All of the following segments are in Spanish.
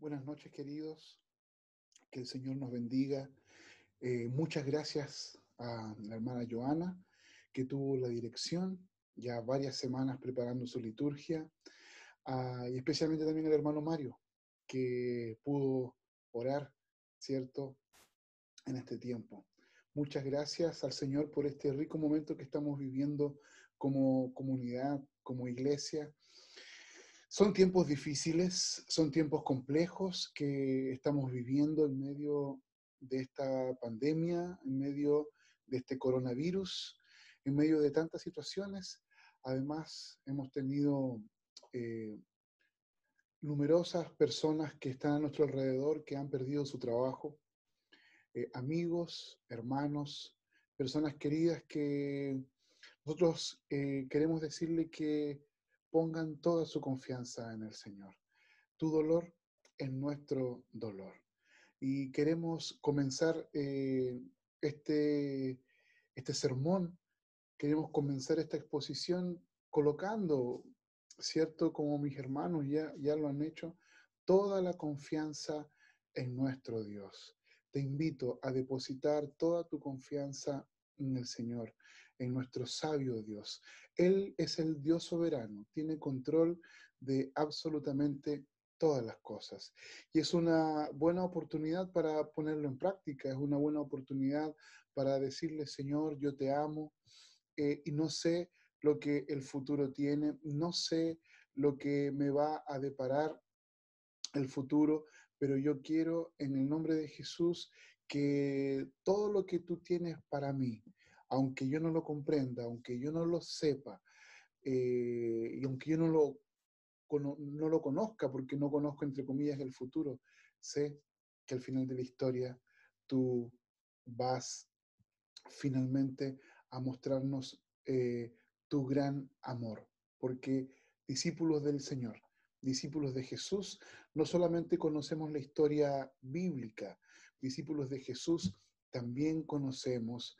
Buenas noches, queridos. Que el Señor nos bendiga. Muchas gracias a la hermana Joana, que tuvo la dirección, ya varias semanas preparando su liturgia, y especialmente también al hermano Mario, que pudo orar, ¿cierto?, en este tiempo. Muchas gracias al Señor por este rico momento que estamos viviendo como comunidad, como iglesia. Son tiempos difíciles, son tiempos complejos que estamos viviendo en medio de esta pandemia, en medio de este coronavirus, en medio de tantas situaciones. Además, hemos tenido eh, numerosas personas que están a nuestro alrededor que han perdido su trabajo, amigos, hermanos, personas queridas que nosotros queremos decirle que pongan toda su confianza en el Señor. Tu dolor es nuestro dolor. Y queremos comenzar este, este sermón, queremos comenzar esta exposición colocando, ¿cierto? Como mis hermanos ya lo han hecho, toda la confianza en nuestro Dios. Te invito a depositar toda tu confianza en el Señor, en nuestro sabio Dios. Él es el Dios soberano, tiene control de absolutamente todas las cosas. Y es una buena oportunidad para ponerlo en práctica, es una buena oportunidad para decirle, Señor, yo te amo, y no sé lo que el futuro tiene, no sé lo que me va a deparar el futuro, pero yo quiero en el nombre de Jesús que todo lo que tú tienes para mí, aunque yo no lo comprenda, aunque yo no lo sepa, y aunque yo no lo conozca, porque no conozco, entre comillas, el futuro, sé que al final de la historia tú vas finalmente a mostrarnos tu gran amor, porque discípulos del Señor, discípulos de Jesús, no solamente conocemos la historia bíblica, discípulos de Jesús, también conocemos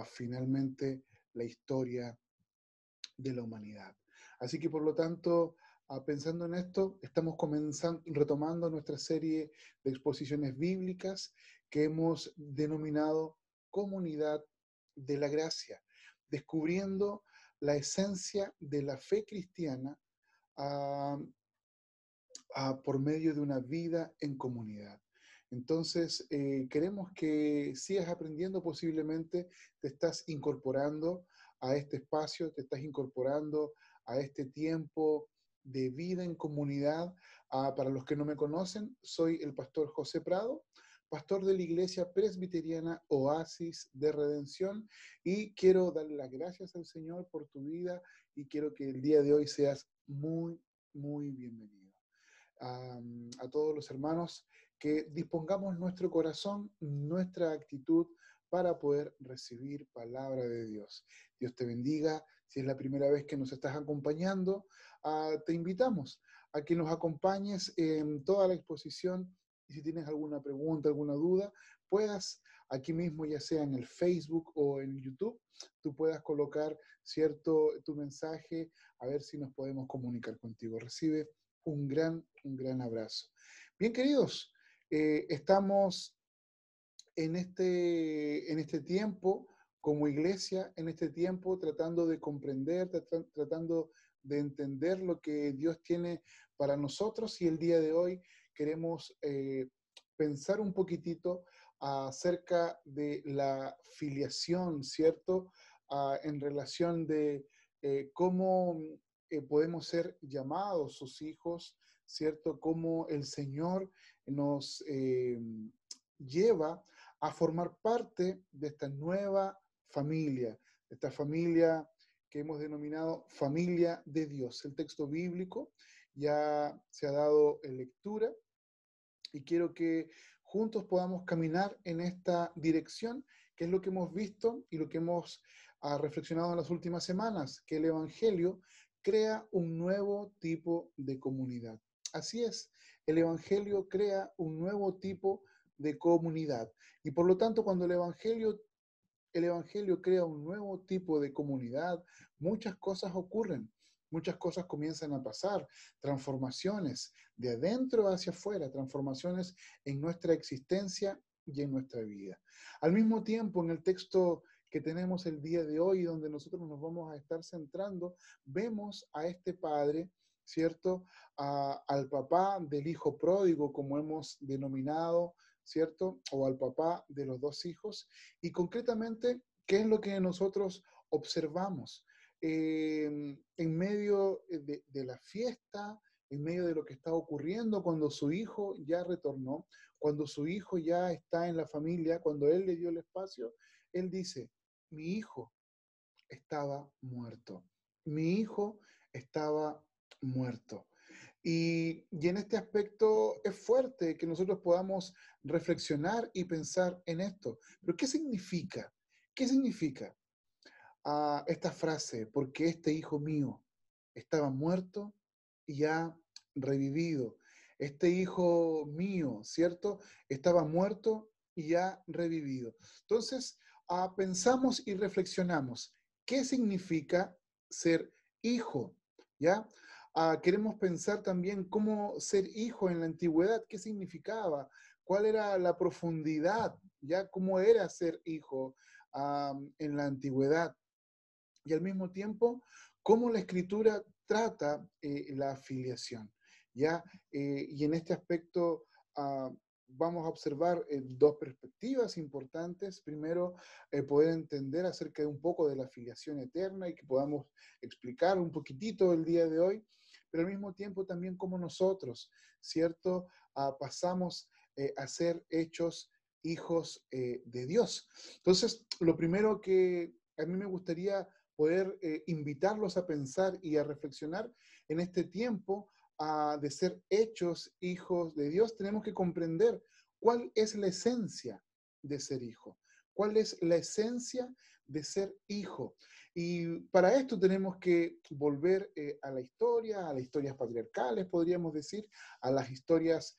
finalmente la historia de la humanidad. Así que por lo tanto, pensando en esto, estamos comenzando, retomando nuestra serie de exposiciones bíblicas que hemos denominado Comunidad de la Gracia, descubriendo la esencia de la fe cristiana uh, por medio de una vida en comunidad. Entonces, queremos que sigas aprendiendo, posiblemente te estás incorporando a este espacio, te estás incorporando a este tiempo de vida en comunidad. Para los que no me conocen, soy el pastor José Prado, pastor de la iglesia presbiteriana Oasis de Redención, y quiero darle las gracias al Señor por tu vida y quiero que el día de hoy seas muy bienvenido. A todos los hermanos, que dispongamos nuestro corazón, nuestra actitud para poder recibir palabra de Dios. Dios te bendiga. Si es la primera vez que nos estás acompañando, te invitamos a que nos acompañes en toda la exposición, y si tienes alguna pregunta, alguna duda, puedas aquí mismo, ya sea en el Facebook o en YouTube, tú puedas colocar, ¿cierto?, tu mensaje, a ver si nos podemos comunicar contigo. Recibe un gran abrazo. Bien, queridos, estamos en este tiempo como iglesia, en este tiempo tratando de comprender, tratando de entender lo que Dios tiene para nosotros, y el día de hoy queremos pensar un poquitito acerca de la filiación, ¿cierto? En relación de cómo podemos ser llamados sus hijos, ¿cierto? Cómo el Señor nos lleva a formar parte de esta nueva familia, de esta familia que hemos denominado familia de Dios. El texto bíblico ya se ha dado en lectura y quiero que juntos podamos caminar en esta dirección, que es lo que hemos visto y lo que hemos reflexionado en las últimas semanas, que el Evangelio crea un nuevo tipo de comunidad. Así es, el Evangelio crea un nuevo tipo de comunidad. Y por lo tanto, cuando el Evangelio crea un nuevo tipo de comunidad, muchas cosas ocurren. muchas cosas comienzan a pasar, transformaciones de adentro hacia afuera, transformaciones en nuestra existencia y en nuestra vida. Al mismo tiempo, en el texto que tenemos el día de hoy, donde nosotros nos vamos a estar centrando, vemos a este padre, ¿cierto? Al papá del hijo pródigo, como hemos denominado, ¿cierto? O al papá de los dos hijos. Y concretamente, ¿qué es lo que nosotros observamos? En medio de la fiesta, en medio de lo que está ocurriendo, cuando su hijo ya retornó, cuando su hijo ya está en la familia, cuando él le dio el espacio, él dice, mi hijo estaba muerto. Mi hijo estaba muerto. Y en este aspecto es fuerte que nosotros podamos reflexionar y pensar en esto. Pero ¿qué significa? ¿Qué significa esta frase? Porque este hijo mío estaba muerto y ha revivido. Este hijo mío, ¿cierto? Estaba muerto y ha revivido. Entonces, pensamos y reflexionamos. ¿Qué significa ser hijo? ¿Ya? Queremos pensar también cómo ser hijo en la antigüedad, qué significaba, cuál era la profundidad, ¿ya? Cómo era ser hijo en la antigüedad. Y al mismo tiempo, cómo la escritura trata la afiliación, ¿ya? Y en este aspecto vamos a observar dos perspectivas importantes. Primero, poder entender acerca de un poco de la afiliación eterna y que podamos explicar un poquitito el día de hoy, pero al mismo tiempo también cómo nosotros, ¿cierto? Pasamos a ser hechos hijos de Dios. Entonces, lo primero que a mí me gustaría poder invitarlos a pensar y a reflexionar en este tiempo de ser hechos hijos de Dios, tenemos que comprender cuál es la esencia de ser hijo, cuál es la esencia de ser hijo. Y para esto tenemos que volver a las historias patriarcales, podríamos decir, a las historias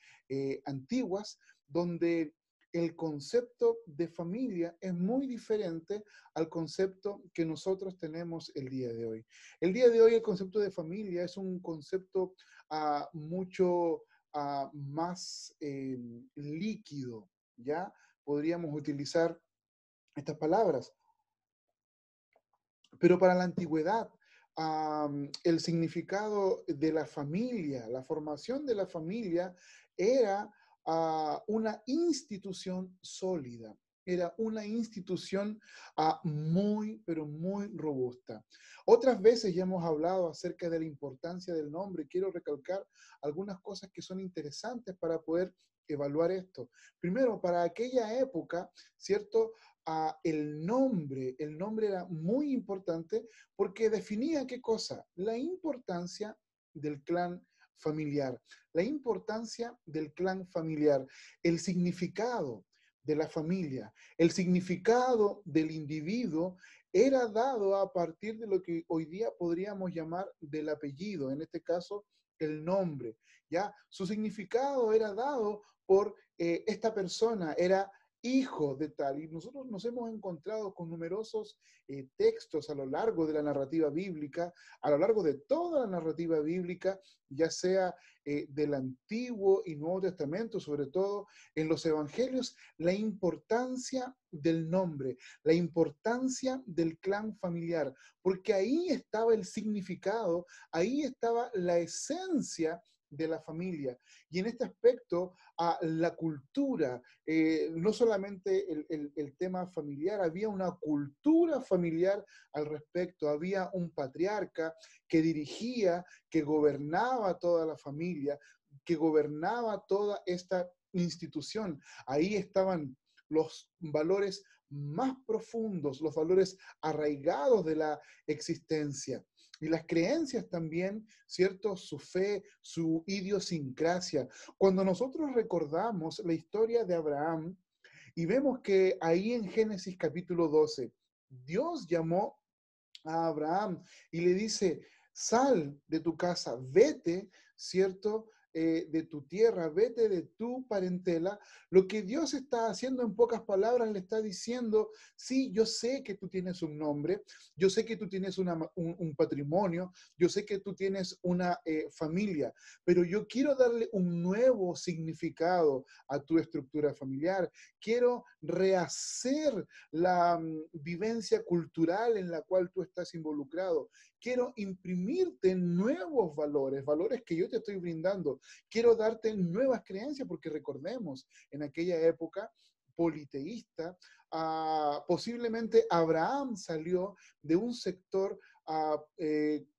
antiguas, donde el concepto de familia es muy diferente al concepto que nosotros tenemos el día de hoy. El día de hoy el concepto de familia es un concepto mucho más líquido, ¿ya? Podríamos utilizar estas palabras. Pero para la antigüedad, el significado de la familia, la formación de la familia era una institución sólida, era una institución muy, pero muy robusta. Otras veces ya hemos hablado acerca de la importancia del nombre. Quiero recalcar algunas cosas que son interesantes para poder evaluar esto. Primero, para aquella época, ¿cierto? El nombre era muy importante porque definía qué cosa, la importancia del clan familiar, la importancia del clan familiar, el significado de la familia, el significado del individuo era dado a partir de lo que hoy día podríamos llamar del apellido, en este caso el nombre, ¿ya? Su significado era dado por esta persona, era hijo de tal. Y nosotros nos hemos encontrado con numerosos textos a lo largo de la narrativa bíblica, a lo largo de toda la narrativa bíblica, ya sea del Antiguo y Nuevo Testamento, sobre todo en los Evangelios, la importancia del nombre, la importancia del clan familiar, porque ahí estaba el significado, ahí estaba la esencia de la familia. Y en este aspecto, la cultura, no solamente el tema familiar, había una cultura familiar al respecto, había un patriarca que dirigía, que gobernaba toda la familia, que gobernaba toda esta institución. Ahí estaban los valores más profundos, los valores arraigados de la existencia. Y las creencias también, ¿cierto? Su fe, su idiosincrasia. Cuando nosotros recordamos la historia de Abraham y vemos que ahí en Génesis capítulo 12, Dios llamó a Abraham y le dice, sal de tu casa, vete, ¿cierto? de tu tierra, vete de tu parentela. Lo que Dios está haciendo en pocas palabras le está diciendo, sí, yo sé que tú tienes un nombre, yo sé que tú tienes un patrimonio, yo sé que tú tienes una familia, pero yo quiero darle un nuevo significado a tu estructura familiar. Quiero rehacer la vivencia cultural en la cual tú estás involucrado. Quiero imprimirte nuevos valores, valores que yo te estoy brindando. Quiero darte nuevas creencias, porque recordemos, en aquella época politeísta, posiblemente Abraham salió de un sector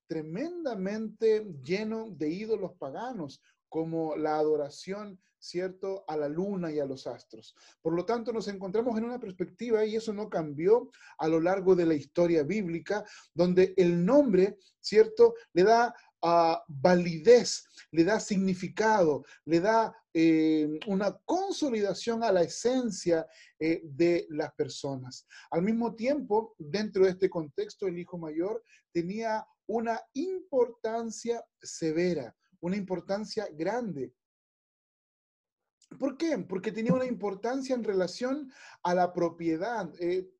tremendamente lleno de ídolos paganos, como la adoración, ¿cierto?, a la luna y a los astros. Por lo tanto, nos encontramos en una perspectiva, y eso no cambió a lo largo de la historia bíblica, donde el nombre, ¿cierto?, le da validez, le da significado, le da una consolidación a la esencia de las personas. Al mismo tiempo, dentro de este contexto, el hijo mayor tenía una importancia severa, una importancia grande. ¿Por qué? Porque tenía una importancia en relación a la propiedad.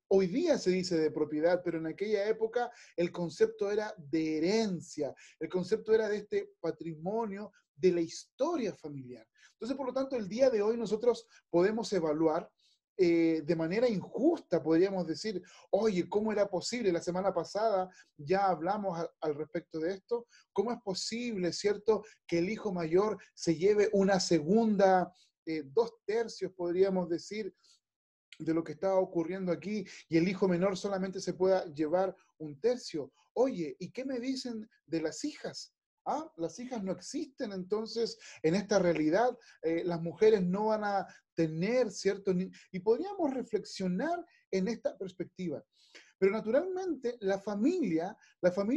Hoy día se dice de propiedad, pero en aquella época el concepto era de herencia, el concepto era de este patrimonio de la historia familiar. Entonces, por lo tanto, el día de hoy nosotros podemos evaluar de manera injusta, podríamos decir, oye, ¿cómo era posible? La semana pasada ya hablamos al respecto de esto. ¿Cómo es posible, cierto, que el hijo mayor se lleve una segunda 2/3, podríamos decir, de lo que estaba ocurriendo aquí, y el hijo menor solamente se pueda llevar 1/3? Oye, ¿y qué me dicen de las hijas? ¿Ah? Las hijas no existen, entonces, en esta realidad, las mujeres no van a tener, ¿cierto? Y podríamos reflexionar en esta perspectiva. Pero naturalmente la familia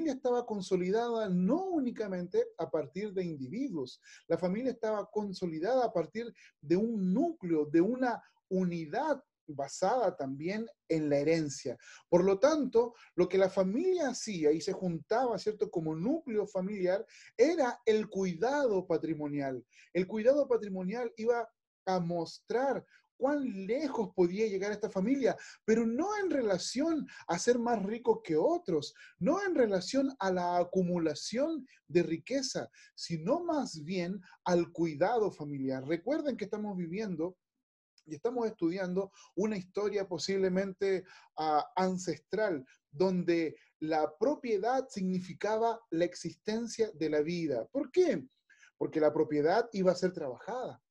estaba consolidada no únicamente a partir de individuos, la familia estaba consolidada a partir de un núcleo, de una unidad basada también en la herencia. Por lo tanto, lo que la familia hacía y se juntaba, ¿cierto?, como núcleo familiar, era el cuidado patrimonial. El cuidado patrimonial iba a mostrar cuán lejos podía llegar esta familia, pero no en relación a ser más ricos que otros, no en relación a la acumulación de riqueza, sino más bien al cuidado familiar. Recuerden que estamos viviendo y estamos estudiando una historia posiblemente ancestral, donde la propiedad significaba la existencia de la vida. ¿Por qué? Porque la propiedad iba a ser trabajada.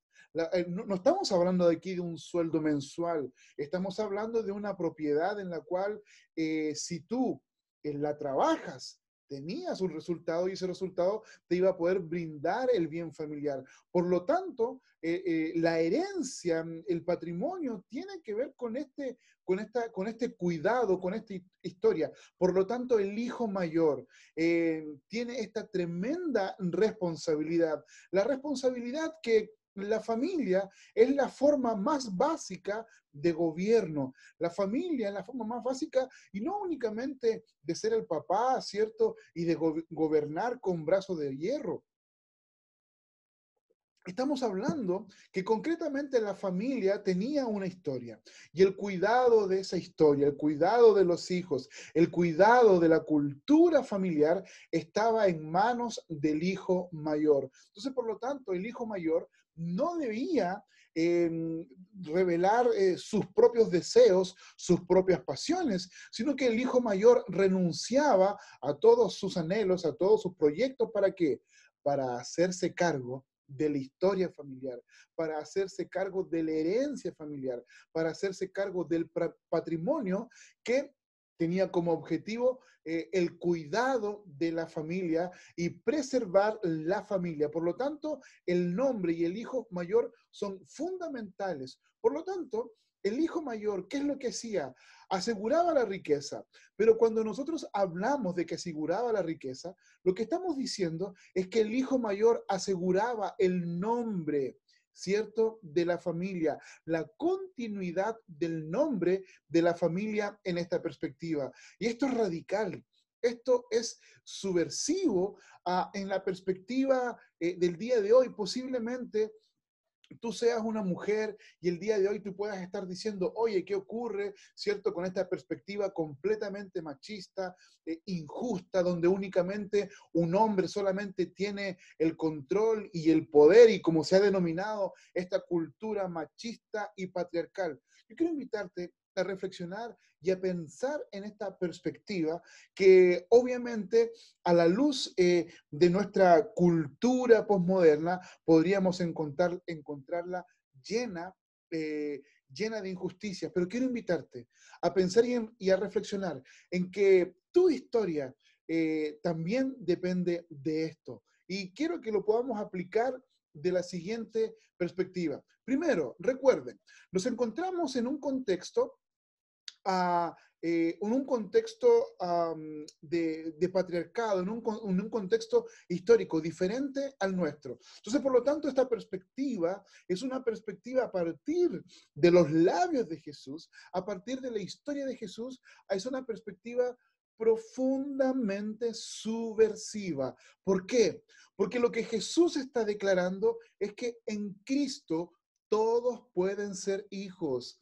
No estamos hablando de aquí de un sueldo mensual, estamos hablando de una propiedad en la cual si tú la trabajas, tenías un resultado, y ese resultado te iba a poder brindar el bien familiar. Por lo tanto, la herencia, el patrimonio, tiene que ver con este cuidado, con esta historia. Por lo tanto, el hijo mayor tiene esta tremenda responsabilidad. La responsabilidad que la familia es la forma más básica de gobierno. La familia es la forma más básica, y no únicamente de ser el papá, ¿cierto? Y de gobernar con brazo de hierro. Estamos hablando que concretamente la familia tenía una historia, y el cuidado de esa historia, el cuidado de los hijos, el cuidado de la cultura familiar estaba en manos del hijo mayor. Entonces, por lo tanto, el hijo mayor no debía revelar sus propios deseos, sus propias pasiones, sino que el hijo mayor renunciaba a todos sus anhelos, a todos sus proyectos. ¿Para qué? Para hacerse cargo de la historia familiar, para hacerse cargo de la herencia familiar, para hacerse cargo del patrimonio que tenía como objetivo el cuidado de la familia y preservar la familia. Por lo tanto, el nombre y el hijo mayor son fundamentales. Por lo tanto, el hijo mayor, ¿qué es lo que hacía? Aseguraba la riqueza. Pero cuando nosotros hablamos de que aseguraba la riqueza, lo que estamos diciendo es que el hijo mayor aseguraba el nombre, ¿cierto?, de la familia, la continuidad del nombre de la familia en esta perspectiva. Y esto es radical. Esto es subversivo en la perspectiva del día de hoy. Posiblemente tú seas una mujer y el día de hoy tú puedas estar diciendo, oye, ¿qué ocurre, cierto? Con esta perspectiva completamente machista, injusta, donde únicamente un hombre solamente tiene el control y el poder, y como se ha denominado esta cultura machista y patriarcal. Yo quiero invitarte a reflexionar y a pensar en esta perspectiva que obviamente a la luz de nuestra cultura posmoderna podríamos encontrarla llena, llena de injusticias. Pero quiero invitarte a pensar y a reflexionar en que tu historia también depende de esto. Y quiero que lo podamos aplicar de la siguiente perspectiva. Primero, recuerden, nos encontramos en un contexto en un contexto de patriarcado, en un contexto histórico diferente al nuestro. Entonces, por lo tanto, esta perspectiva es una perspectiva a partir de los labios de Jesús, a partir de la historia de Jesús, es una perspectiva profundamente subversiva. ¿Por qué? Porque lo que Jesús está declarando es que en Cristo todos pueden ser hijos.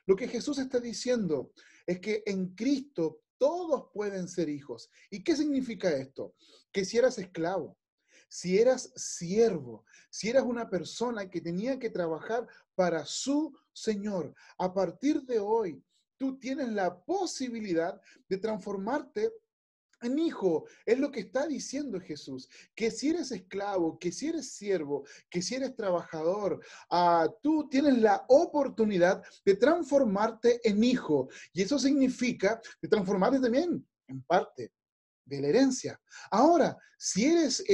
Lo que Jesús está diciendo es que en Cristo todos pueden ser hijos. ¿Y qué significa esto? Que si eras esclavo, si eras siervo, si eras una persona que tenía que trabajar para su Señor, a partir de hoy tú tienes la posibilidad de transformarte en hijo. Es lo que está diciendo Jesús, que si eres esclavo, que si eres siervo, que si eres trabajador, tú tienes la oportunidad de transformarte en hijo. Y eso significa de transformarte también en parte de la herencia. Ahora, si eres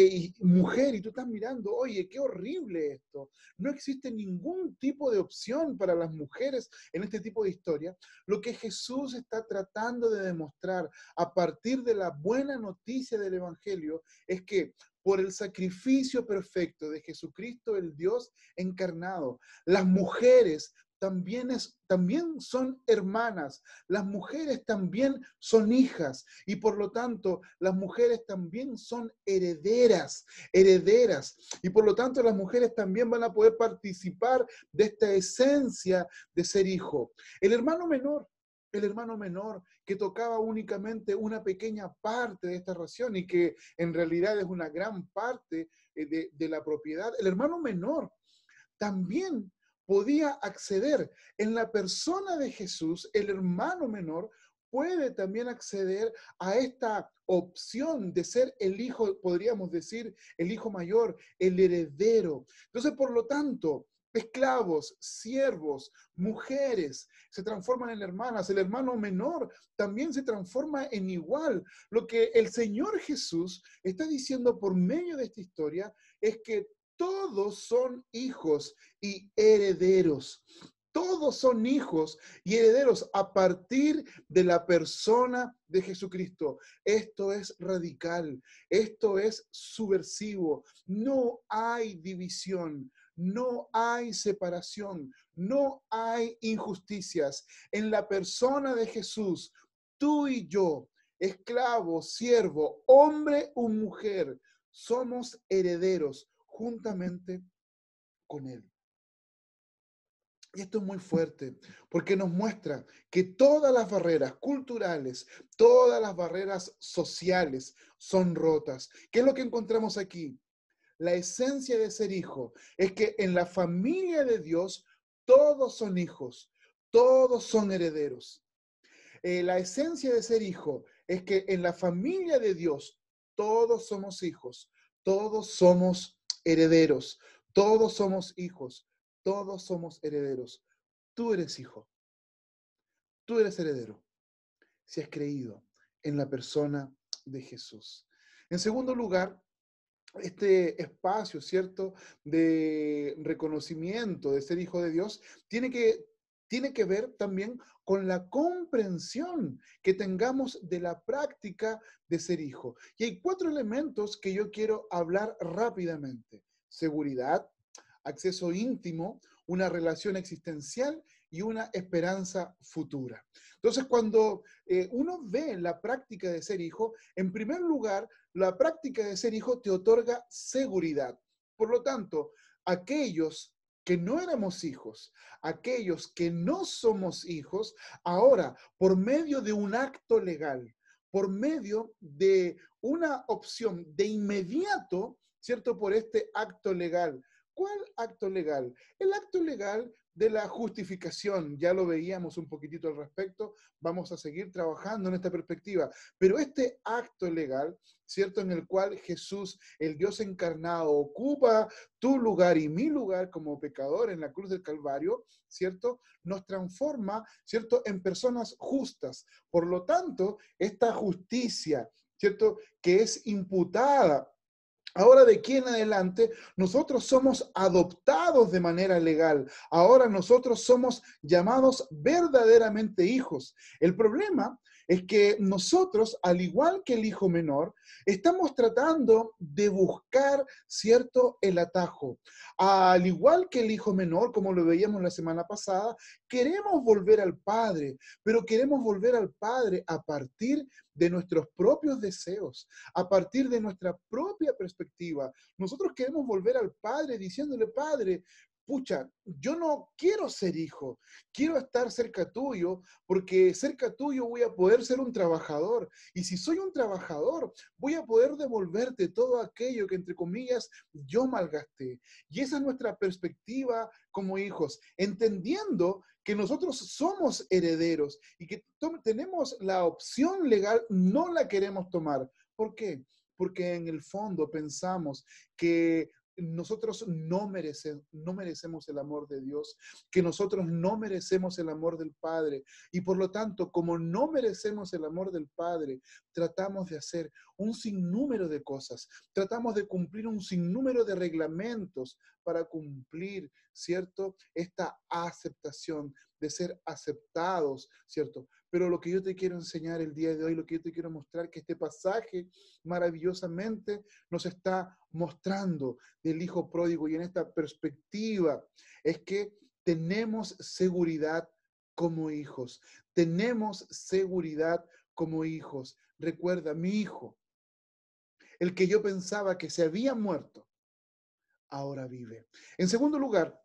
mujer y tú estás mirando, oye, qué horrible esto, no existe ningún tipo de opción para las mujeres en este tipo de historia, lo que Jesús está tratando de demostrar a partir de la buena noticia del Evangelio es que por el sacrificio perfecto de Jesucristo, el Dios encarnado, las mujeres también son hermanas, las mujeres también son hijas y por lo tanto las mujeres también son herederas y por lo tanto las mujeres también van a poder participar de esta esencia de ser hijo. El hermano menor que tocaba únicamente una pequeña parte de esta ración y que en realidad es una gran parte de la propiedad, el hermano menor también podía acceder. En la persona de Jesús, el hermano menor puede también acceder a esta opción de ser el hijo, podríamos decir, el hijo mayor, el heredero. Entonces, por lo tanto, esclavos, siervos, mujeres se transforman en hermanas. El hermano menor también se transforma en igual. Lo que el Señor Jesús está diciendo por medio de esta historia es que todos son hijos y herederos. Todos son hijos y herederos a partir de la persona de Jesucristo. Esto es radical, esto es subversivo. No hay división, no hay separación, no hay injusticias. En la persona de Jesús, tú y yo, esclavo, siervo, hombre o mujer, somos herederos juntamente con Él. Y esto es muy fuerte, porque nos muestra que todas las barreras culturales, todas las barreras sociales son rotas. ¿Qué es lo que encontramos aquí? La esencia de ser hijo es que en la familia de Dios todos son hijos, todos son herederos. La esencia de ser hijo es que en la familia de Dios todos somos hijos, todos somos herederos, todos somos hijos, todos somos herederos. Tú eres hijo, tú eres heredero, si has creído en la persona de Jesús. En segundo lugar, este espacio, ¿cierto?, de reconocimiento de ser hijo de Dios, tiene que ver también con la comprensión que tengamos de la práctica de ser hijo. Y hay 4 elementos que yo quiero hablar rápidamente: seguridad, acceso íntimo, una relación existencial y una esperanza futura. Entonces, cuando uno ve la práctica de ser hijo, en primer lugar, la práctica de ser hijo te otorga seguridad. Por lo tanto, aquellos que no éramos hijos, aquellos que no somos hijos, ahora, por medio de un acto legal, por medio de una opción de inmediato, ¿cierto? Por este acto legal. ¿Cuál acto legal? El acto legal de la justificación. Ya lo veíamos un poquitito al respecto. Vamos a seguir trabajando en esta perspectiva. Pero este acto legal, ¿cierto? En el cual Jesús, el Dios encarnado, ocupa tu lugar y mi lugar como pecador en la cruz del Calvario, ¿cierto? Nos transforma, ¿cierto? En personas justas. Por lo tanto, esta justicia, ¿cierto? Que es imputada. Ahora de aquí en adelante, nosotros somos adoptados de manera legal. Ahora nosotros somos llamados verdaderamente hijos. El problema es que nosotros, al igual que el hijo menor, estamos tratando de buscar, ¿cierto?, el atajo. Al igual que el hijo menor, como lo veíamos la semana pasada, queremos volver al Padre, pero queremos volver al Padre a partir de nuestros propios deseos, a partir de nuestra propia perspectiva. Nosotros queremos volver al Padre diciéndole, Padre, pucha, yo no quiero ser hijo, quiero estar cerca tuyo, porque cerca tuyo voy a poder ser un trabajador. Y si soy un trabajador, voy a poder devolverte todo aquello que, entre comillas, yo malgasté. Y esa es nuestra perspectiva como hijos, entendiendo que nosotros somos herederos y que tenemos la opción legal, no la queremos tomar. ¿Por qué? Porque en el fondo pensamos que nosotros no merecemos el amor de Dios, que nosotros no merecemos el amor del Padre. Y por lo tanto, como no merecemos el amor del Padre, tratamos de hacer un sinnúmero de cosas, tratamos de cumplir un sinnúmero de reglamentos para cumplir, ¿cierto? Esta aceptación, de ser aceptados, ¿cierto? Pero lo que yo te quiero enseñar el día de hoy, lo que yo te quiero mostrar, que este pasaje maravillosamente nos está mostrando del hijo pródigo y en esta perspectiva es que tenemos seguridad como hijos. Tenemos seguridad como hijos. Recuerda, mi hijo, el que yo pensaba que se había muerto, ahora vive. En segundo lugar,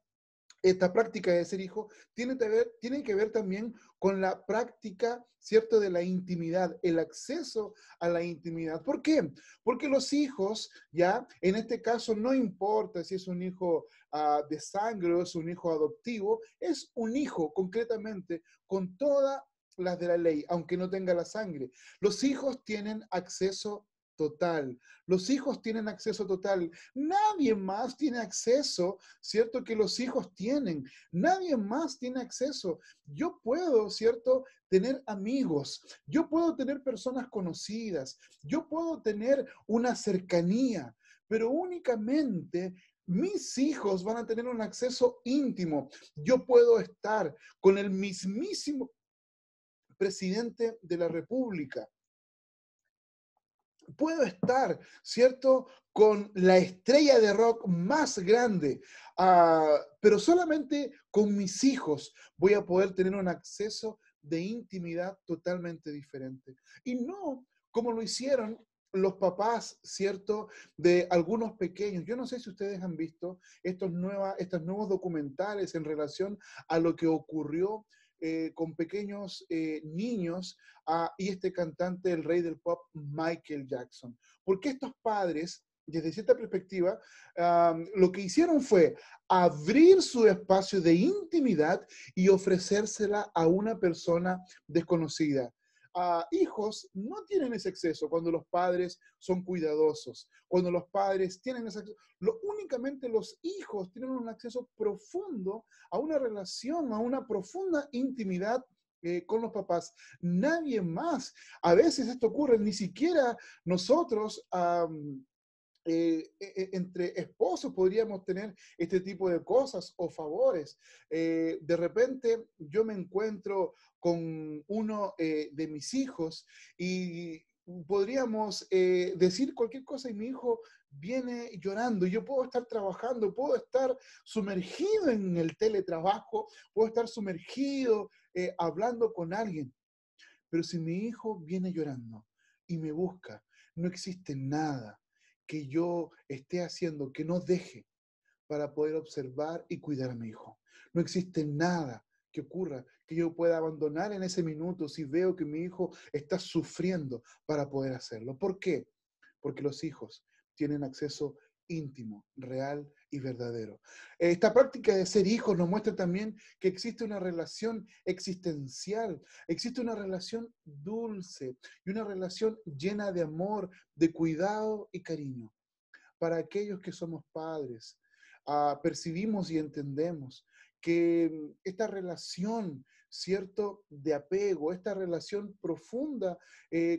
esta práctica de ser hijo tiene que ver también con la práctica, ¿cierto?, de la intimidad, el acceso a la intimidad. ¿Por qué? Porque los hijos, ya, en este caso no importa si es un hijo de sangre o es un hijo adoptivo, es un hijo concretamente con todas las de la ley, aunque no tenga la sangre. Los hijos tienen acceso total. Los hijos tienen acceso total. Nadie más tiene acceso, ¿cierto? Que los hijos tienen. Nadie más tiene acceso. Yo puedo, ¿cierto? Tener amigos. Yo puedo tener personas conocidas. Yo puedo tener una cercanía, pero únicamente mis hijos van a tener un acceso íntimo. Yo puedo estar con el mismísimo presidente de la República. Puedo estar, ¿cierto?, con la estrella de rock más grande, pero solamente con mis hijos voy a poder tener un acceso de intimidad totalmente diferente. Y no como lo hicieron los papás, ¿cierto?, de algunos pequeños. Yo no sé si ustedes han visto estos nuevos documentales en relación a lo que ocurrió con pequeños niños y este cantante, el rey del pop, Michael Jackson. Porque estos padres, desde cierta perspectiva, lo que hicieron fue abrir su espacio de intimidad y ofrecérsela a una persona desconocida. Hijos no tienen ese acceso cuando los padres son cuidadosos, cuando los padres tienen ese acceso. Únicamente los hijos tienen un acceso profundo a una relación, a una profunda intimidad con los papás. Nadie más. A veces esto ocurre, ni siquiera nosotros entre esposos podríamos tener este tipo de cosas o favores. De repente yo me encuentro con uno de mis hijos y podríamos decir cualquier cosa y mi hijo viene llorando. Yo puedo estar trabajando, puedo estar sumergido en el teletrabajo, puedo estar sumergido hablando con alguien. Pero si mi hijo viene llorando y me busca, no existe nada que yo esté haciendo que no deje para poder observar y cuidar a mi hijo. No existe nada que ocurra que yo pueda abandonar en ese minuto si veo que mi hijo está sufriendo para poder hacerlo. ¿Por qué? Porque los hijos tienen acceso íntimo, real y verdadero. Esta práctica de ser hijos nos muestra también que existe una relación existencial, existe una relación dulce y una relación llena de amor, de cuidado y cariño. Para aquellos que somos padres, percibimos y entendemos que esta relación, ¿cierto?, de apego, esta relación profunda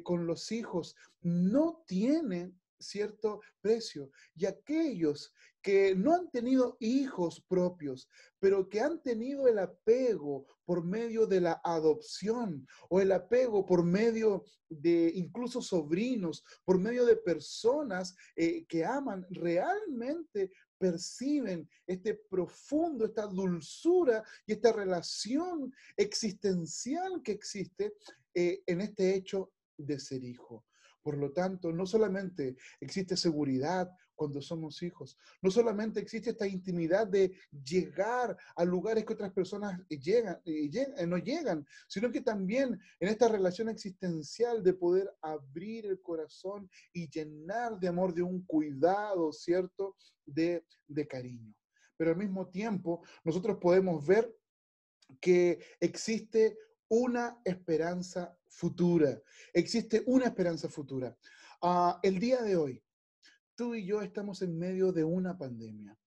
con los hijos, no tiene cierto precio. Y aquellos que no han tenido hijos propios, pero que han tenido el apego por medio de la adopción o el apego por medio de incluso sobrinos, por medio de personas que aman, realmente perciben este profundo, esta dulzura y esta relación existencial que existe en este hecho de ser hijo. Por lo tanto, no solamente existe seguridad cuando somos hijos, no solamente existe esta intimidad de llegar a lugares que otras personas no llegan, sino que también en esta relación existencial de poder abrir el corazón y llenar de amor, de un cuidado, ¿cierto? De cariño. Pero al mismo tiempo, nosotros podemos ver que existe una esperanza futura. Existe una esperanza futura. El día de hoy, tú y yo estamos en medio de una pandemia.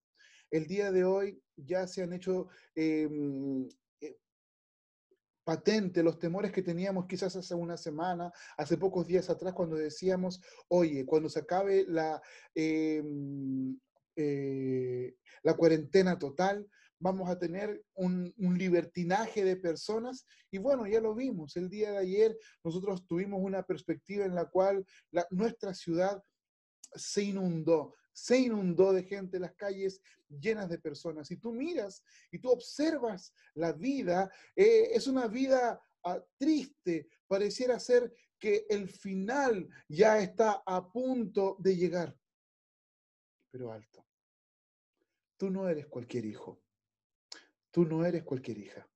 El día de hoy ya se han hecho eh, eh, patente los temores que teníamos quizás hace una semana, hace pocos días atrás, cuando decíamos, oye, cuando se acabe eh, la cuarentena total, vamos a tener un libertinaje de personas. Y bueno, ya lo vimos. El día de ayer nosotros tuvimos una perspectiva en la cual nuestra ciudad se inundó de gente, las calles llenas de personas. Y tú miras y tú observas la vida, es una vida triste, pareciera ser que el final ya está a punto de llegar. Pero alto, tú no eres cualquier hijo, tú no eres cualquier hija,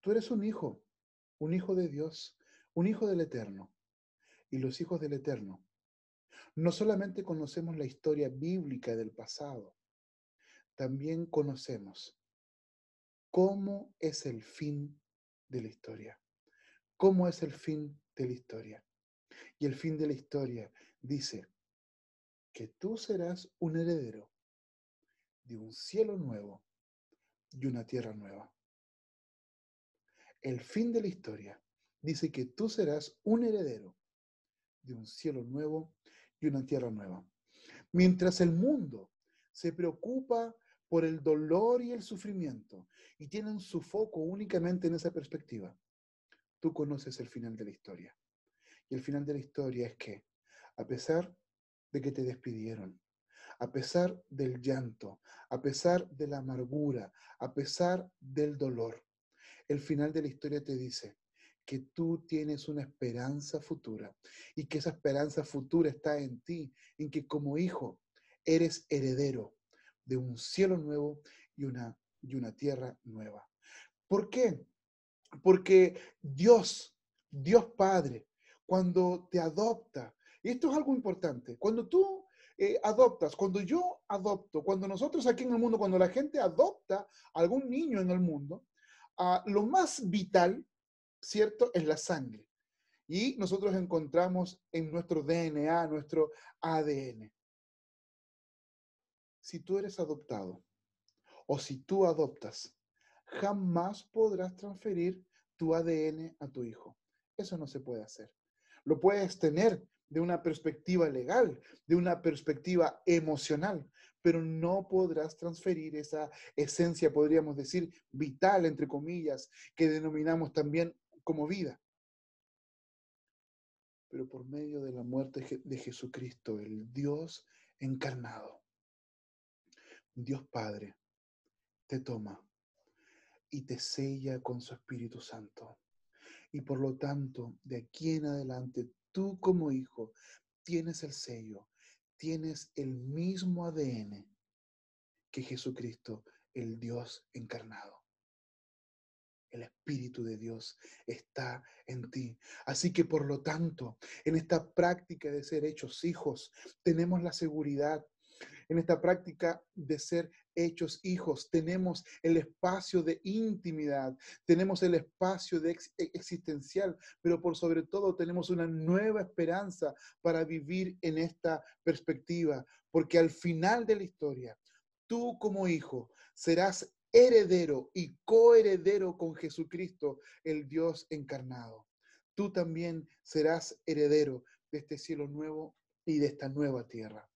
tú eres un hijo de Dios, un hijo del Eterno. Y los hijos del Eterno no solamente conocemos la historia bíblica del pasado, también conocemos cómo es el fin de la historia. ¿Cómo es el fin de la historia? Y el fin de la historia dice que tú serás un heredero de un cielo nuevo y una tierra nueva. El fin de la historia dice que tú serás un heredero de un cielo nuevo y una tierra nueva. Mientras el mundo se preocupa por el dolor y el sufrimiento y tienen su foco únicamente en esa perspectiva, tú conoces el final de la historia. Y el final de la historia es que, a pesar de que te despidieron, a pesar del llanto, a pesar de la amargura, a pesar del dolor, el final de la historia te dice que tú tienes una esperanza futura y que esa esperanza futura está en ti, en que como hijo eres heredero de un cielo nuevo y una tierra nueva. ¿Por qué? Porque Dios Padre, cuando te adopta, y esto es algo importante, cuando tú adoptas, cuando yo adopto, cuando nosotros aquí en el mundo, cuando la gente adopta a algún niño en el mundo, lo más vital, ¿cierto?, es la sangre. Y nosotros encontramos en nuestro DNA, nuestro ADN. Si tú eres adoptado o si tú adoptas, jamás podrás transferir tu ADN a tu hijo. Eso no se puede hacer. Lo puedes tener de una perspectiva legal, de una perspectiva emocional, pero no podrás transferir esa esencia, podríamos decir, vital, entre comillas, que denominamos también como vida. pero por medio de la muerte de Jesucristo, el Dios encarnado, Dios Padre, te toma y te sella con su Espíritu Santo. Y por lo tanto, de aquí en adelante, tú como hijo tienes el sello, tienes el mismo ADN que Jesucristo, el Dios encarnado. El Espíritu de Dios está en ti. Así que por lo tanto, en esta práctica de ser hechos hijos, tenemos la seguridad. En esta práctica de ser hechos hijos, tenemos el espacio de intimidad, tenemos el espacio de existencial, pero por sobre todo tenemos una nueva esperanza para vivir en esta perspectiva, porque al final de la historia, tú como hijo serás heredero y coheredero con Jesucristo, el Dios encarnado. Tú también serás heredero de este cielo nuevo y de esta nueva tierra.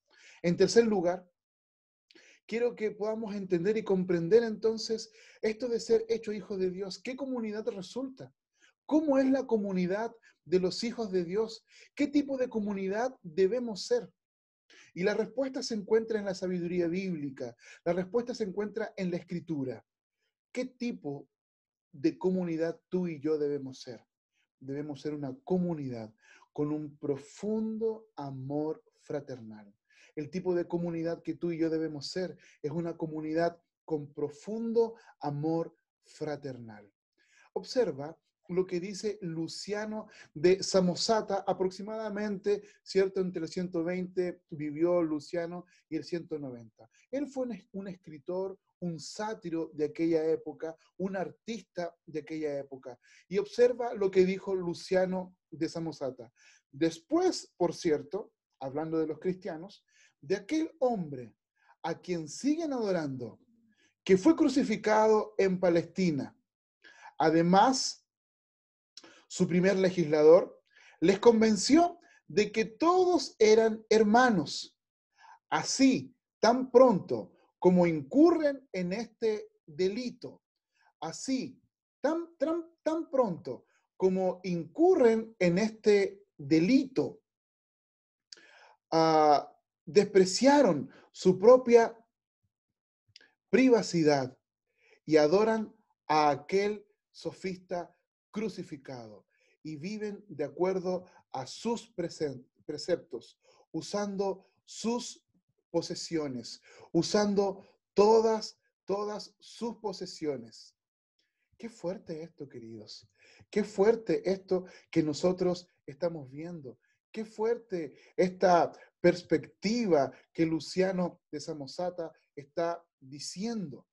En tercer lugar, quiero que podamos entender y comprender entonces esto de ser hecho hijo de Dios. ¿Qué comunidad resulta? ¿Cómo es la comunidad de los hijos de Dios? ¿Qué tipo de comunidad debemos ser? Y la respuesta se encuentra en la sabiduría bíblica. La respuesta se encuentra en la escritura. ¿Qué tipo de comunidad tú y yo debemos ser? Debemos ser una comunidad con un profundo amor fraternal. El tipo de comunidad que tú y yo debemos ser es una comunidad con profundo amor fraternal. Observa lo que dice Luciano de Samosata, aproximadamente, ¿cierto? Entre el 120 vivió Luciano y el 190. Él fue un escritor, un sátiro de aquella época, un artista de aquella época. Y observa lo que dijo Luciano de Samosata. Después, por cierto, hablando de los cristianos, de aquel hombre a quien siguen adorando, que fue crucificado en Palestina. Además, su primer legislador les convenció de que todos eran hermanos. Así, tan pronto como incurren en este delito, así, tan pronto como incurren en este delito, despreciaron su propia privacidad y adoran a aquel sofista crucificado y viven de acuerdo a sus preceptos, usando sus posesiones, usando todas sus posesiones. Qué fuerte esto, queridos. Qué fuerte esto que nosotros estamos viendo. Qué fuerte esta perspectiva que Luciano de Samosata está diciendo.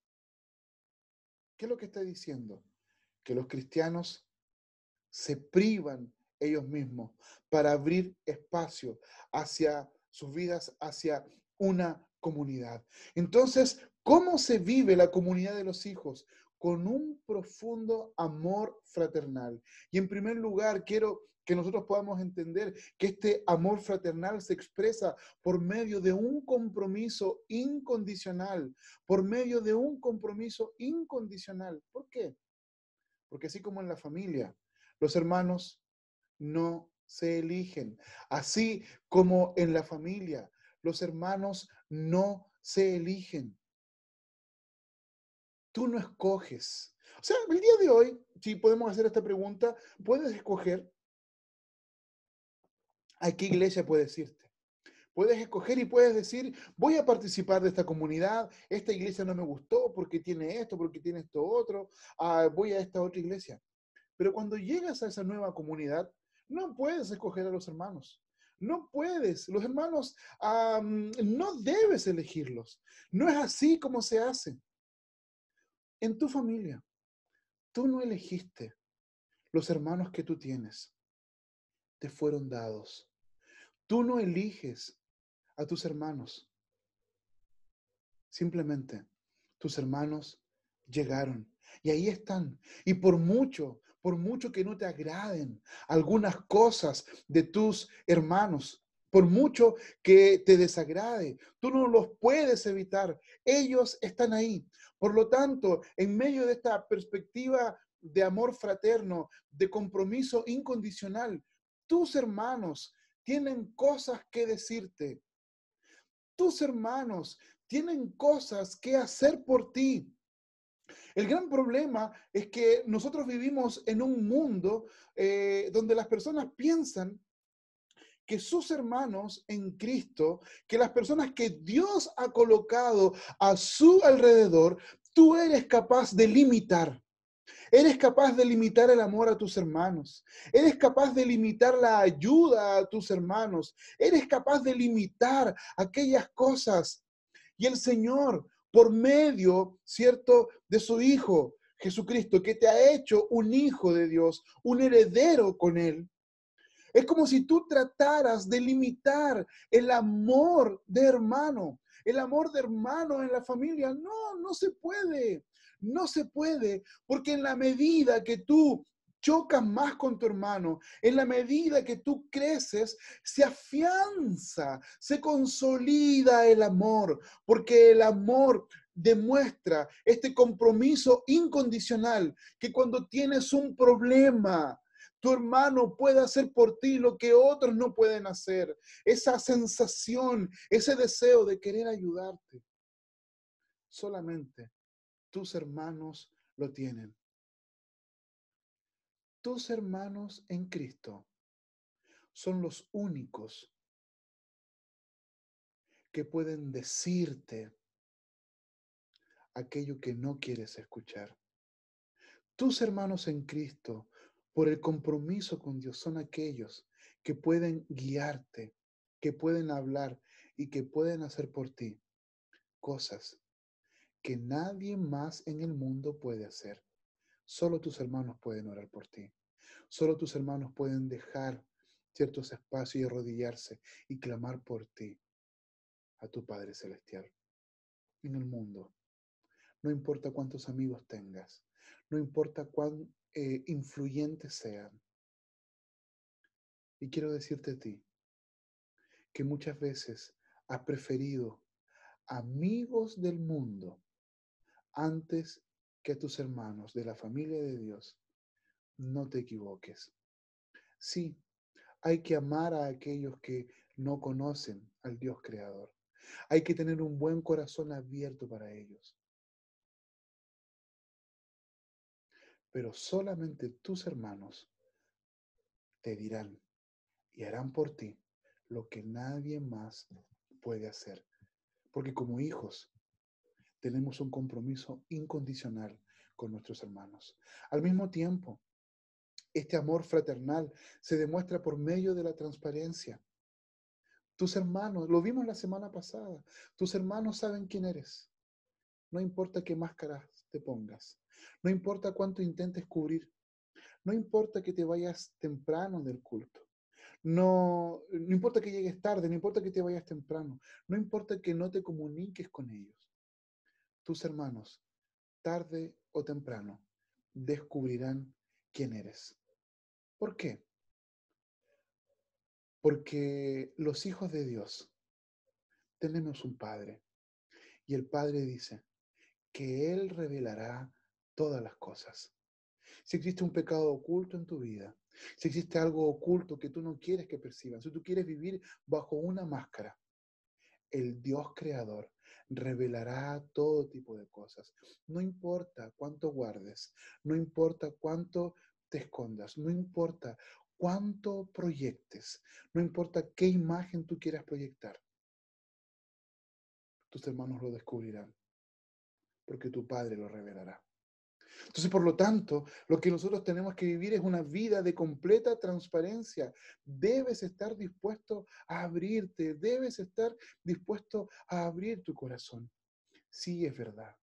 ¿Qué es lo que está diciendo? Que los cristianos se privan ellos mismos para abrir espacio hacia sus vidas, hacia una comunidad. Entonces, ¿cómo se vive la comunidad de los hijos? Con un profundo amor fraternal. Y en primer lugar, quiero que nosotros podamos entender que este amor fraternal se expresa por medio de un compromiso incondicional, por medio de un compromiso incondicional. ¿Por qué? Porque así como en la familia, los hermanos no se eligen. Así como en la familia, los hermanos no se eligen. Tú no escoges. O sea, el día de hoy, si podemos hacer esta pregunta, puedes escoger a qué iglesia puedes irte. Puedes escoger y puedes decir, voy a participar de esta comunidad, esta iglesia no me gustó porque tiene esto, porque tiene esto otro, voy a esta otra iglesia. Pero cuando llegas a esa nueva comunidad, no puedes escoger a los hermanos. No puedes. Los hermanos no debes elegirlos. No es así como se hace. En tu familia, tú no elegiste los hermanos que tú tienes. Te fueron dados. Tú no eliges a tus hermanos. Simplemente tus hermanos llegaron y ahí están. Y por mucho que no te agraden algunas cosas de tus hermanos, por mucho que te desagrade, tú no los puedes evitar. Ellos están ahí. Por lo tanto, en medio de esta perspectiva de amor fraterno, de compromiso incondicional, tus hermanos tienen cosas que decirte. Tus hermanos tienen cosas que hacer por ti. El gran problema es que nosotros vivimos en un mundo donde las personas piensan que sus hermanos en Cristo, que las personas que Dios ha colocado a su alrededor, tú eres capaz de limitar. Eres capaz de limitar el amor a tus hermanos. Eres capaz de limitar la ayuda a tus hermanos. Eres capaz de limitar aquellas cosas. Y el Señor, por medio, ¿cierto?, de su Hijo Jesucristo, que te ha hecho un hijo de Dios, un heredero con Él. Es como si tú trataras de limitar el amor de hermano, el amor de hermano en la familia. No, no se puede. No se puede, porque en la medida que tú chocas más con tu hermano, en la medida que tú creces, se afianza, se consolida el amor, porque el amor demuestra este compromiso incondicional, que cuando tienes un problema, tu hermano puede hacer por ti lo que otros no pueden hacer. Esa sensación, ese deseo de querer ayudarte, solamente tus hermanos lo tienen. Tus hermanos en Cristo son los únicos que pueden decirte aquello que no quieres escuchar. Tus hermanos en Cristo, por el compromiso con Dios, son aquellos que pueden guiarte, que pueden hablar y que pueden hacer por ti cosas que nadie más en el mundo puede hacer. Solo tus hermanos pueden orar por ti. Solo tus hermanos pueden dejar ciertos espacios y arrodillarse y clamar por ti a tu Padre Celestial. En el mundo, no importa cuántos amigos tengas, no importa cuán influyentes sean. Y quiero decirte a ti que muchas veces has preferido amigos del mundo antes que a tus hermanos de la familia de Dios. No te equivoques. Sí, hay que amar a aquellos que no conocen al Dios creador. Hay que tener un buen corazón abierto para ellos. Pero solamente tus hermanos te dirán y harán por ti lo que nadie más puede hacer. Porque como hijos tenemos un compromiso incondicional con nuestros hermanos. Al mismo tiempo, este amor fraternal se demuestra por medio de la transparencia. Tus hermanos, lo vimos la semana pasada, tus hermanos saben quién eres. No importa qué máscaras te pongas, no importa cuánto intentes cubrir, no importa que te vayas temprano del culto, no importa que llegues tarde, no importa que te vayas temprano, no importa que no te comuniques con ellos. Tus hermanos, tarde o temprano, descubrirán quién eres. ¿Por qué? Porque los hijos de Dios tenemos un Padre y el Padre dice que Él revelará todas las cosas. Si existe un pecado oculto en tu vida, si existe algo oculto que tú no quieres que perciban, si tú quieres vivir bajo una máscara, el Dios creador revelará todo tipo de cosas. No importa cuánto guardes, no importa cuánto te escondas, no importa cuánto proyectes, no importa qué imagen tú quieras proyectar, tus hermanos lo descubrirán, porque tu Padre lo revelará. Entonces, por lo tanto, lo que nosotros tenemos que vivir es una vida de completa transparencia. Debes estar dispuesto a abrirte, debes estar dispuesto a abrir tu corazón. Sí, es verdad.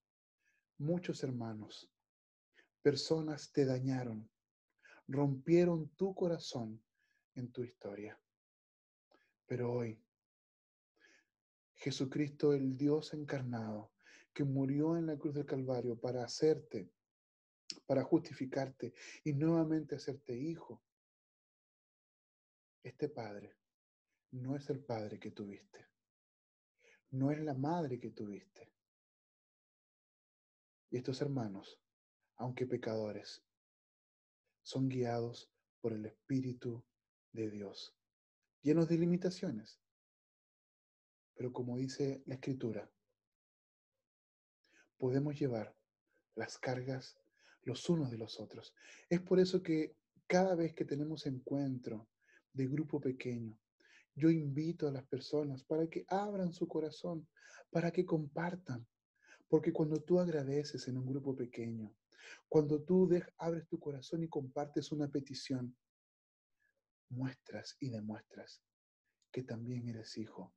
Muchos hermanos, personas te dañaron, rompieron tu corazón en tu historia. Pero hoy, Jesucristo, el Dios encarnado, que murió en la cruz del Calvario para hacerte, para justificarte y nuevamente hacerte hijo, este Padre no es el padre que tuviste, no es la madre que tuviste. Y estos hermanos, aunque pecadores, son guiados por el Espíritu de Dios, llenos de limitaciones, pero como dice la Escritura, podemos llevar las cargas los unos de los otros. Es por eso que cada vez que tenemos encuentro de grupo pequeño, yo invito a las personas para que abran su corazón, para que compartan, porque cuando tú agradeces en un grupo pequeño, cuando tú abres tu corazón y compartes una petición, muestras y demuestras que también eres hijo.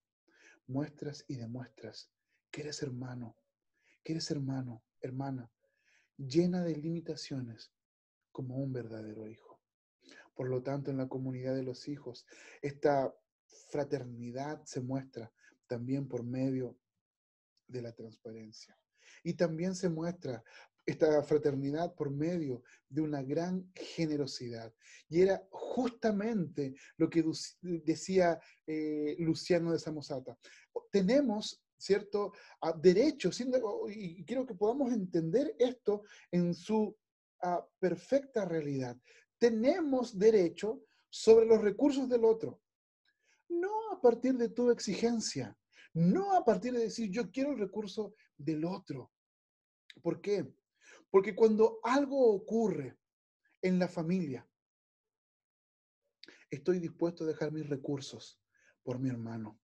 Muestras y demuestras que eres hermano, hermana, llena de limitaciones como un verdadero hijo. Por lo tanto, en la comunidad de los hijos, esta fraternidad se muestra también por medio de la transparencia. Y también se muestra esta fraternidad por medio de una gran generosidad. Y era justamente lo que decía Luciano de Samosata. Tenemos, ¿cierto?, derechos, y quiero que podamos entender esto en su perfecta realidad. Tenemos derecho sobre los recursos del otro, no a partir de tu exigencia, no a partir de decir yo quiero el recurso del otro. ¿Por qué? Porque cuando algo ocurre en la familia, estoy dispuesto a dejar mis recursos por mi hermano.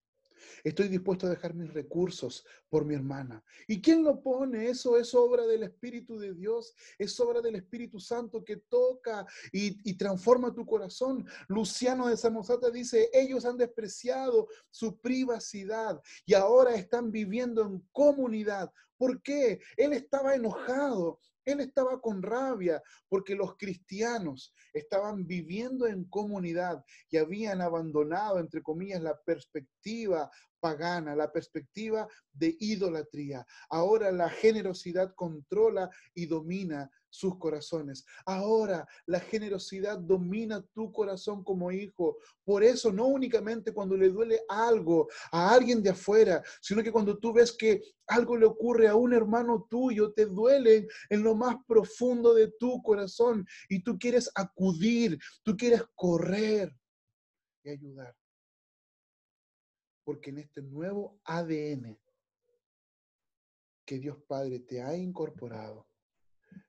Estoy dispuesto a dejar mis recursos por mi hermana. ¿Y quién lo pone? Eso es obra del Espíritu de Dios, es obra del Espíritu Santo que toca y transforma tu corazón. Luciano de Samosata dice, ellos han despreciado su privacidad y ahora están viviendo en comunidad. ¿Por qué? Él estaba enojado, él estaba con rabia, porque los cristianos estaban viviendo en comunidad y habían abandonado, entre comillas, la perspectiva pagana, la perspectiva de idolatría. Ahora la generosidad controla y domina sus corazones. Ahora la generosidad domina tu corazón como hijo. Por eso no únicamente cuando le duele algo a alguien de afuera, sino que cuando tú ves que algo le ocurre a un hermano tuyo, te duele en lo más profundo de tu corazón y tú quieres acudir, tú quieres correr y ayudar. Porque en este nuevo ADN que Dios Padre te ha incorporado,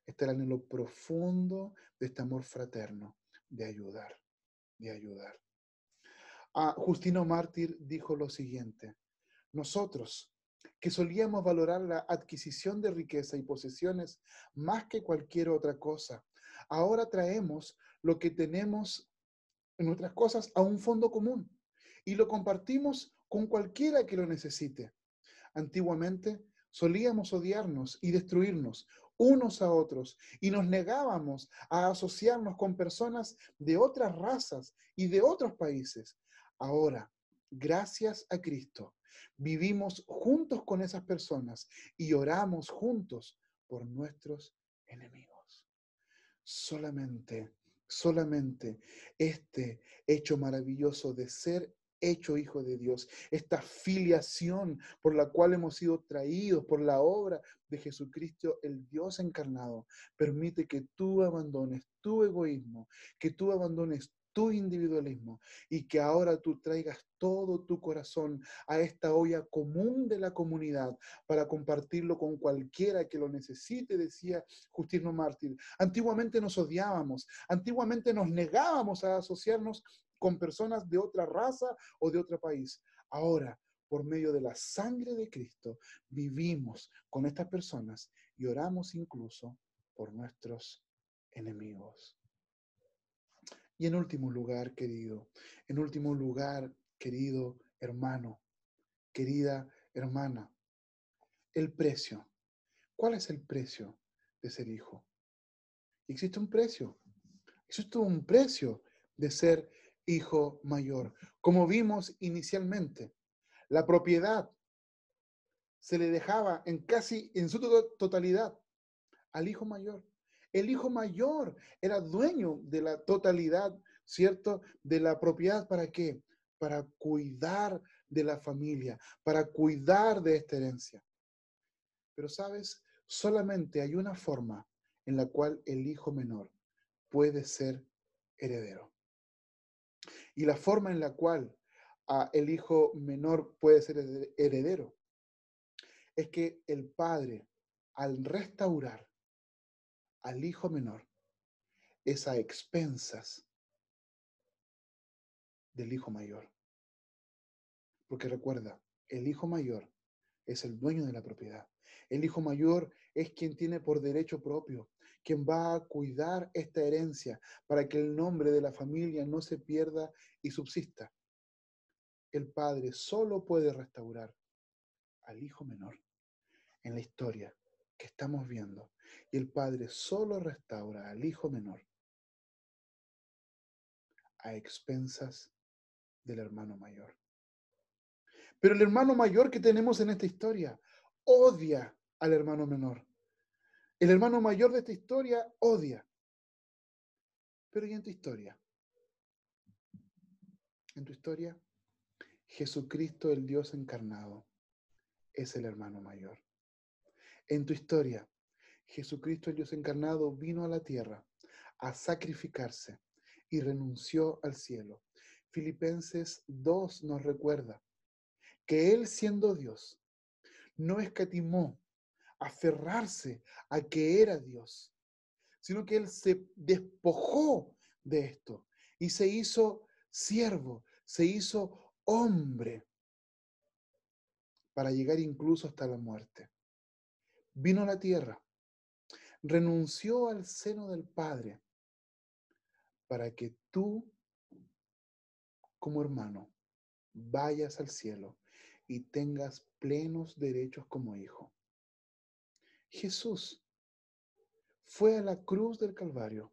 está el anhelo profundo de este amor fraterno, de ayudar, de ayudar. Justino Mártir dijo lo siguiente: nosotros, que solíamos valorar la adquisición de riqueza y posesiones más que cualquier otra cosa, ahora traemos lo que tenemos en nuestras cosas a un fondo común y lo compartimos con cualquiera que lo necesite. Antiguamente solíamos odiarnos y destruirnos unos a otros y nos negábamos a asociarnos con personas de otras razas y de otros países. Ahora, gracias a Cristo, vivimos juntos con esas personas y oramos juntos por nuestros enemigos. Solamente este hecho maravilloso de ser hecho hijo de Dios, esta filiación por la cual hemos sido traídos por la obra de Jesucristo, el Dios encarnado, permite que tú abandones tu egoísmo, que tú abandones tu individualismo y que ahora tú traigas todo tu corazón a esta olla común de la comunidad para compartirlo con cualquiera que lo necesite, decía Justino Mártir. Antiguamente nos odiábamos, antiguamente nos negábamos a asociarnos con personas de otra raza o de otro país. Ahora, por medio de la sangre de Cristo, vivimos con estas personas y oramos incluso por nuestros enemigos. Y en último lugar, querido hermano, querida hermana, el precio. ¿Cuál es el precio de ser hijo? Existe un precio. Existe un precio de ser hijo mayor. Como vimos inicialmente, la propiedad se le dejaba en su totalidad al hijo mayor. El hijo mayor era dueño de la totalidad, ¿cierto? De la propiedad. ¿Para qué? Para cuidar de la familia, para cuidar de esta herencia. Pero, ¿sabes? Solamente hay una forma en la cual el hijo menor puede ser heredero. Y la forma en la cual el hijo menor puede ser heredero es que el padre, al restaurar al hijo menor, es a expensas del hijo mayor. Porque recuerda, el hijo mayor es el dueño de la propiedad. El hijo mayor es quien tiene por derecho propio, quien va a cuidar esta herencia para que el nombre de la familia no se pierda y subsista. El padre solo puede restaurar al hijo menor en la historia que estamos viendo. Y el padre solo restaura al hijo menor a expensas del hermano mayor. Pero el hermano mayor que tenemos en esta historia odia al hermano menor. El hermano mayor de esta historia odia. Pero ¿y en tu historia? En tu historia, Jesucristo, el Dios encarnado, es el hermano mayor. En tu historia, Jesucristo, el Dios encarnado, vino a la tierra a sacrificarse y renunció al cielo. Filipenses 2 nos recuerda que Él, siendo Dios, no escatimó aferrarse a que era Dios, sino que Él se despojó de esto y se hizo siervo, se hizo hombre para llegar incluso hasta la muerte. Vino a la tierra, renunció al seno del Padre para que tú, como hermano, vayas al cielo y tengas plenos derechos como hijo. Jesús fue a la cruz del Calvario,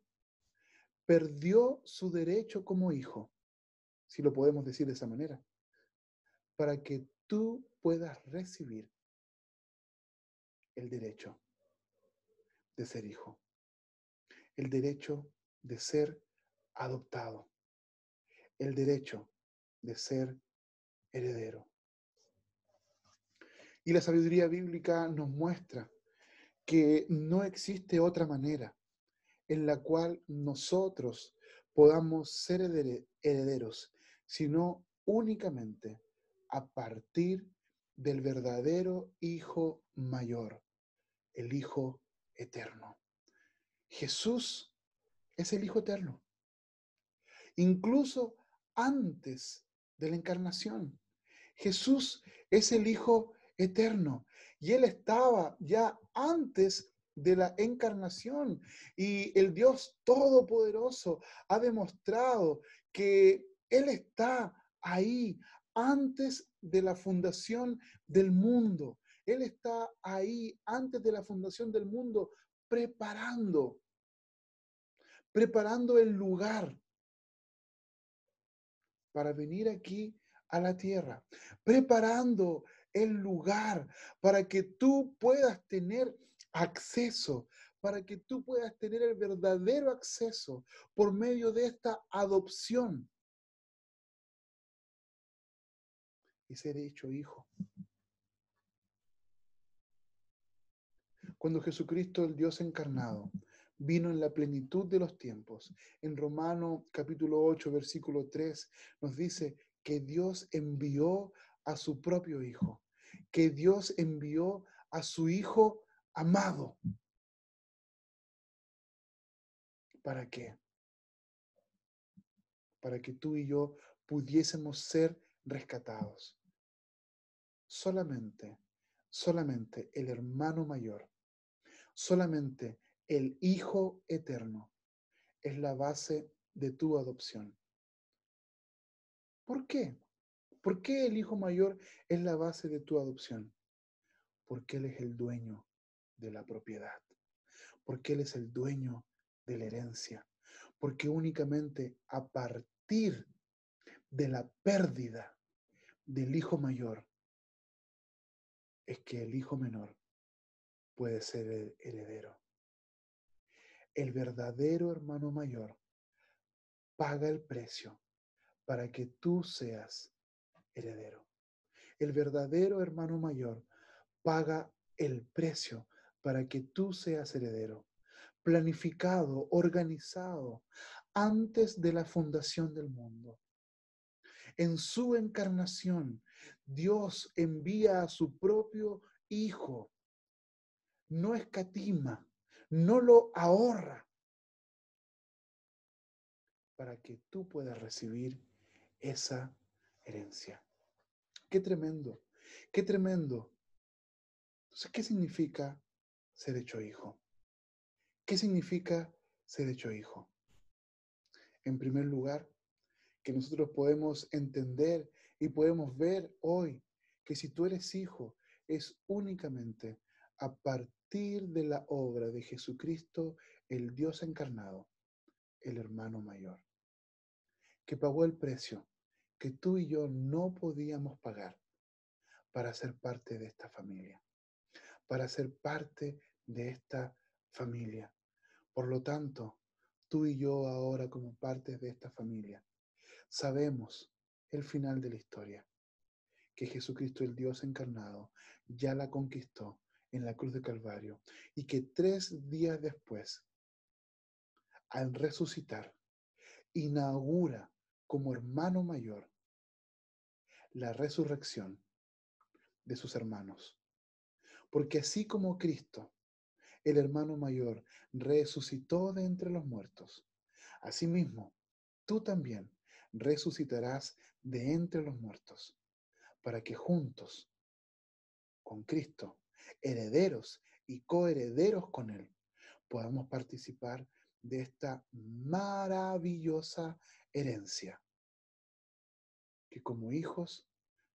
perdió su derecho como hijo, si lo podemos decir de esa manera, para que tú puedas recibir el derecho de ser hijo, el derecho de ser adoptado, el derecho de ser heredero. Y la sabiduría bíblica nos muestra que no existe otra manera en la cual nosotros podamos ser herederos, sino únicamente a partir del verdadero Hijo mayor, el Hijo eterno. Jesús es el Hijo eterno, incluso antes de la encarnación. Jesús es el Hijo eterno y Él estaba ya antes de la encarnación, y el Dios Todopoderoso ha demostrado que Él está ahí antes de la fundación del mundo. Él está ahí antes de la fundación del mundo preparando el lugar para venir aquí a la tierra, preparando el lugar para que tú puedas tener acceso, para que tú puedas tener el verdadero acceso por medio de esta adopción y ser hecho hijo. Cuando Jesucristo, el Dios encarnado, vino en la plenitud de los tiempos, en Romano capítulo 8, versículo 3, nos dice que Dios envió a su propio Hijo, que Dios envió a su Hijo amado. ¿Para qué? Para que tú y yo pudiésemos ser rescatados. Solamente el hermano mayor, solamente el Hijo eterno es la base de tu adopción. ¿Por qué? ¿Por qué el hijo mayor es la base de tu adopción? Porque Él es el dueño de la propiedad, porque Él es el dueño de la herencia, porque únicamente a partir de la pérdida del hijo mayor es que el hijo menor puede ser el heredero. El verdadero hermano mayor paga el precio para que tú seas heredero. El verdadero hermano mayor paga el precio para que tú seas heredero, planificado, organizado antes de la fundación del mundo. En su encarnación, Dios envía a su propio Hijo, no escatima, no lo ahorra, para que tú puedas recibir esa herencia. Qué tremendo, qué tremendo. Entonces, ¿qué significa ser hecho hijo? ¿Qué significa ser hecho hijo? En primer lugar, que nosotros podemos entender y podemos ver hoy que si tú eres hijo, es únicamente a partir de la obra de Jesucristo, el Dios encarnado, el hermano mayor, que pagó el precio que tú y yo no podíamos pagar para ser parte de esta familia, para ser parte de esta familia. Por lo tanto, tú y yo ahora como parte de esta familia, sabemos el final de la historia, que Jesucristo, el Dios encarnado, ya la conquistó en la cruz de Calvario y que 3 días después, al resucitar, inaugura como hermano mayor la resurrección de sus hermanos. Porque así como Cristo, el hermano mayor, resucitó de entre los muertos, asimismo, tú también resucitarás de entre los muertos, para que juntos, con Cristo, herederos y coherederos con Él, podamos participar de esta maravillosa herencia que como hijos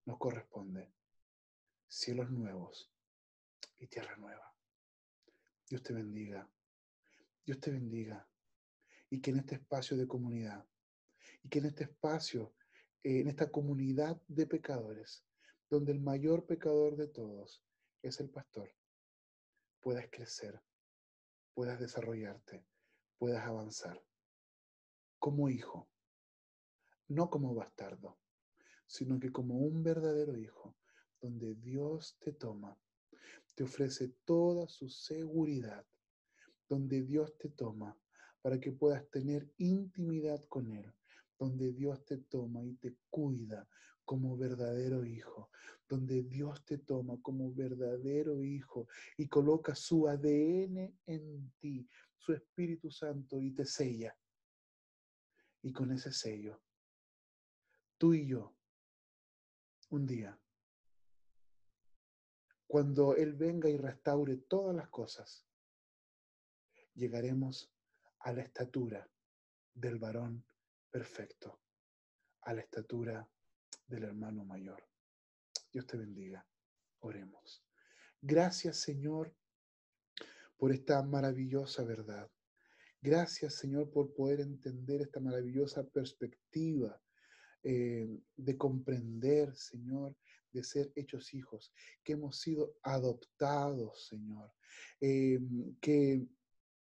nos corresponde. Cielos nuevos y tierra nueva. Dios te bendiga. Dios te bendiga. Y que en este espacio de comunidad, y que en este espacio, en esta comunidad de pecadores, donde el mayor pecador de todos es el pastor, puedas crecer, puedas desarrollarte, puedas avanzar como hijo, no como bastardo, sino que como un verdadero hijo, donde Dios te toma, te ofrece toda su seguridad, donde Dios te toma para que puedas tener intimidad con Él, donde Dios te toma y te cuida como verdadero hijo, donde Dios te toma como verdadero hijo y coloca su ADN en ti, su Espíritu Santo y te sella. Y con ese sello, tú y yo, un día, cuando Él venga y restaure todas las cosas, llegaremos a la estatura del varón perfecto, a la estatura del hermano mayor. Dios te bendiga. Oremos. Gracias, Señor, por esta maravillosa verdad. Gracias, Señor, por poder entender esta maravillosa perspectiva de comprender, Señor, de ser hechos hijos, que hemos sido adoptados, Señor, que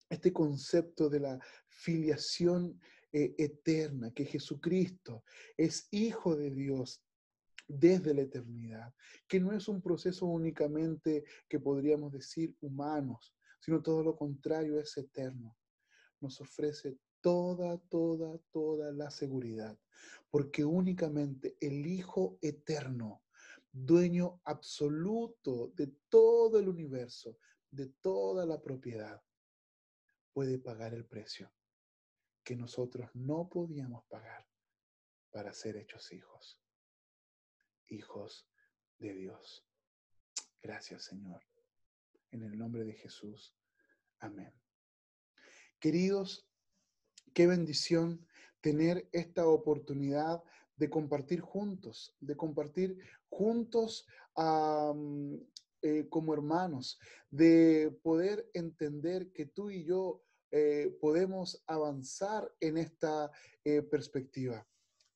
este concepto de la filiación eterna, que Jesucristo es Hijo de Dios desde la eternidad, que no es un proceso únicamente que podríamos decir humanos, sino todo lo contrario, es eterno. Nos ofrece toda la seguridad, porque únicamente el Hijo eterno, dueño absoluto de todo el universo, de toda la propiedad, puede pagar el precio que nosotros no podíamos pagar para ser hechos hijos, hijos de Dios. Gracias, Señor. En el nombre de Jesús. Amén. Queridos, qué bendición tener esta oportunidad de compartir juntos, como hermanos, de poder entender que tú y yo podemos avanzar en esta perspectiva.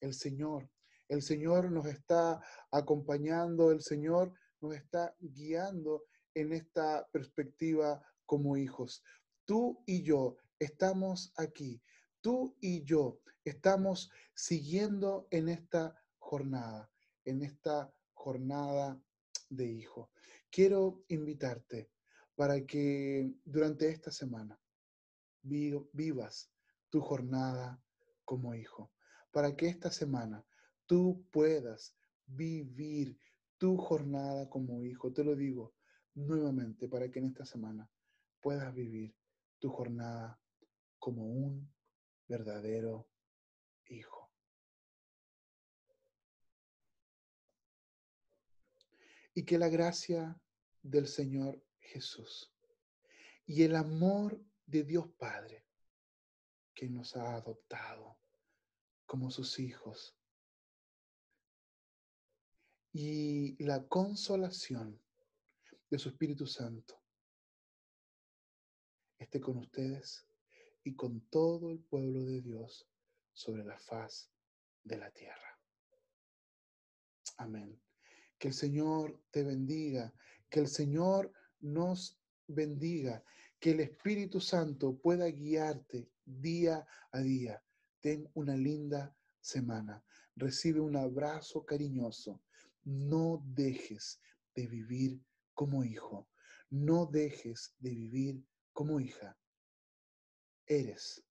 El Señor, el Señor nos está acompañando, el Señor nos está guiando en esta perspectiva como hijos. Tú y yo estamos aquí. Tú y yo estamos siguiendo en esta jornada de hijo. Quiero invitarte para que durante esta semana vivas tu jornada como hijo, para que esta semana tú puedas vivir tu jornada como hijo. Te lo digo nuevamente para que en esta semana puedas vivir tu jornada como un verdadero hijo. Y que la gracia del Señor Jesús y el amor de Dios Padre, que nos ha adoptado como sus hijos, y la consolación de su Espíritu Santo esté con ustedes y con todo el pueblo de Dios sobre la faz de la tierra. Amén. Que el Señor te bendiga, que el Señor nos bendiga, que el Espíritu Santo pueda guiarte día a día. Ten una linda semana. Recibe un abrazo cariñoso. No dejes de vivir como hijo. No dejes de vivir como hija. Eres,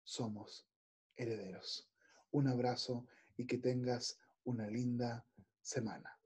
somos herederos. Un abrazo y que tengas una linda semana.